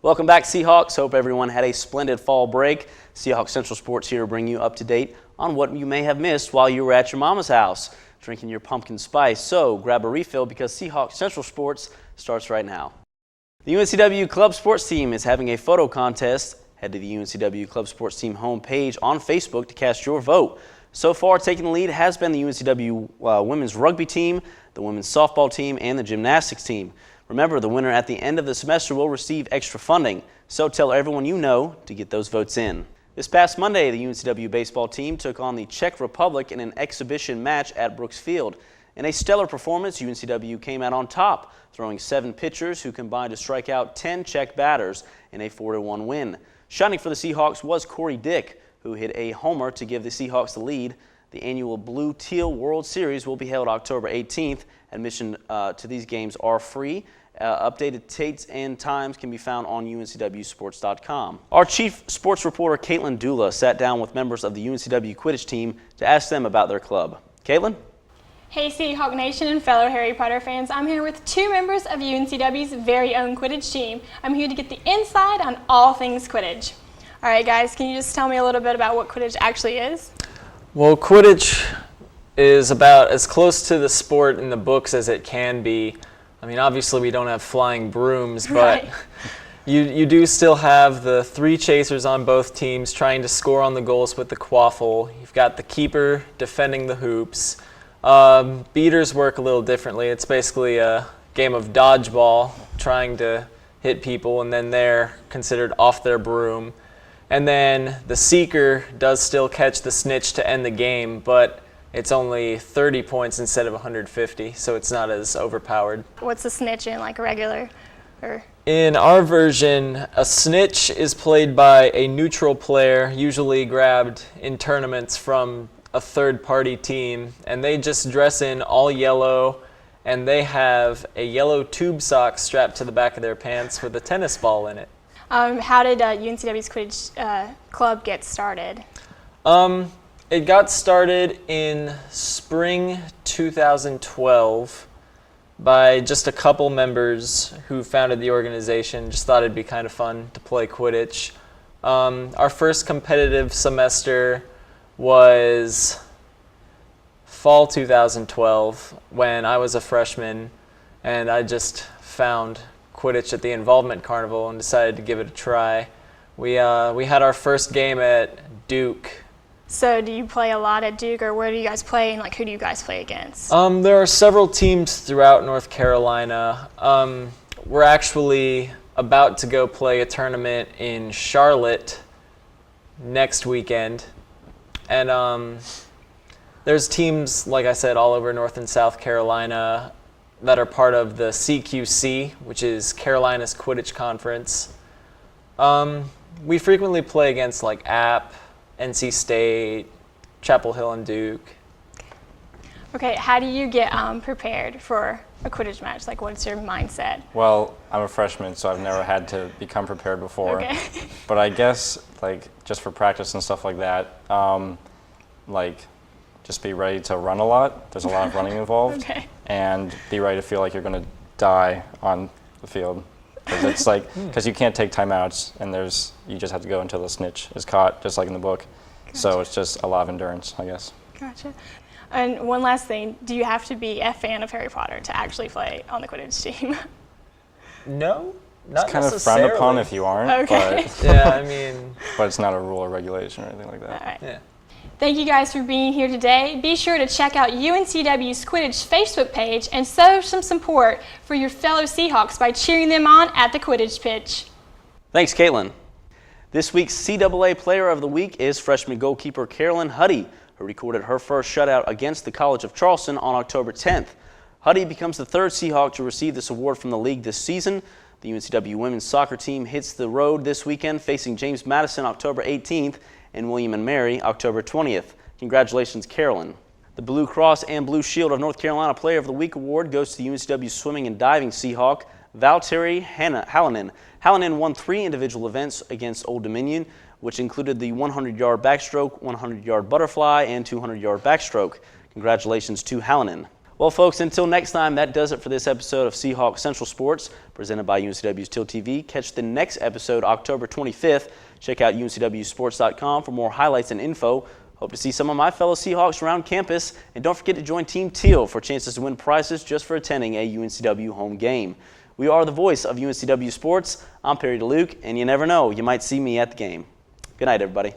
Welcome back, Seahawks. Hope everyone had a splendid fall break. Seahawks Central Sports here to bring you up to date on what you may have missed while you were at your mama's house drinking your pumpkin spice. So grab a refill because Seahawks Central Sports starts right now. The UNCW Club Sports Team is having a photo contest. Head to the UNCW Club Sports Team homepage on Facebook to cast your vote. So far, taking the lead has been the UNCW women's rugby team, the women's softball team, and the gymnastics team. Remember, the winner at the end of the semester will receive extra funding, so tell everyone you know to get those votes in. This past Monday, the UNCW baseball team took on the Czech Republic in an exhibition match at Brooks Field. In a stellar performance, UNCW came out on top, throwing 7 pitchers who combined to strike out 10 Czech batters in a 4-1 win. Shining for the Seahawks was Corey Dick, who hit a homer to give the Seahawks the lead. The annual Blue Teal World Series will be held October 18th. Admission to these games are free. Updated dates and times can be found on uncwsports.com. Our chief sports reporter, Caitlin Dula, sat down with members of the UNCW Quidditch team to ask them about their club. Caitlin? Hey Seahawk Nation and fellow Harry Potter fans, I'm here with 2 members of UNCW's very own Quidditch team. I'm here to get the inside on all things Quidditch. All right guys, can you just tell me a little bit about what Quidditch actually is? Well, Quidditch is about as close to the sport in the books as it can be. I mean, obviously we don't have flying brooms, but Right. you do still have the 3 chasers on both teams trying to score on the goals with the quaffle. You've got the keeper defending the hoops. Beaters work a little differently. It's basically a game of dodgeball, trying to hit people, and then they're considered off their broom. And then the seeker does still catch the snitch to end the game, but it's only 30 points instead of 150, so it's not as overpowered. What's the snitch in, like a regular? In our version, a snitch is played by a neutral player, usually grabbed in tournaments from a third-party team, and they just dress in all yellow, and they have a yellow tube sock strapped to the back of their pants with a tennis ball in it. How did UNCW's Quidditch club get started? It got started in spring 2012 by just a couple members who founded the organization. Just thought it'd be kind of fun to play Quidditch. Our first competitive semester was fall 2012 when I was a freshman, and I just found Quidditch at the Involvement Carnival and decided to give it a try. We had our first game at Duke. So do you play a lot at Duke, or where do you guys play, and like who do you guys play against? There are several teams throughout North Carolina. We're actually about to go play a tournament in Charlotte next weekend. And there's teams, like I said, all over North and South Carolina that are part of the CQC, which is Carolina's Quidditch Conference. We frequently play against like App, NC State, Chapel Hill, and Duke. Okay, how do you get prepared for a Quidditch match? Like, what's your mindset? Well, I'm a freshman, so I've never had to become prepared before. Okay. But I guess, like, just for practice and stuff like that, like, just be ready to run a lot. There's a lot of running involved. Okay. And be ready to feel like you're going to die on the field. Because it's like, because you can't take timeouts, and you just have to go until the snitch is caught, just like in the book. Gotcha. So it's just a lot of endurance, I guess. Gotcha. And one last thing, do you have to be a fan of Harry Potter to actually play on the Quidditch team? No, not It's kind of necessarily. frowned upon if you aren't, Okay. Yeah, I mean, but it's not a rule or regulation or anything like that. All right. yeah. Thank you guys for being here today. Be sure to check out UNCW's Quidditch Facebook page and show some support for your fellow Seahawks by cheering them on at the Quidditch pitch. Thanks, Caitlin. This week's CAA Player of the Week is freshman goalkeeper Carolyn Huddy, who recorded her first shutout against the College of Charleston on October 10th. Huddy becomes the 3rd Seahawk to receive this award from the league this season. The UNCW women's soccer team hits the road this weekend, facing James Madison October 18th and William and Mary October 20th. Congratulations, Carolyn. The Blue Cross and Blue Shield of North Carolina Player of the Week award goes to the UNCW swimming and diving Seahawk, Valtteri Hallinen. Hallinen won 3 individual events against Old Dominion, which included the 100-yard backstroke, 100-yard butterfly, and 200-yard backstroke. Congratulations to Hallinan. Well, folks, until next time, that does it for this episode of Seahawk Central Sports, presented by UNCW's TealTV. Catch the next episode October 25th. Check out uncwsports.com for more highlights and info. Hope to see some of my fellow Seahawks around campus. And don't forget to join Team Teal for chances to win prizes just for attending a UNCW home game. We are the voice of UNCW Sports. I'm Perry DeLuke, and you never know, you might see me at the game. Good night, everybody.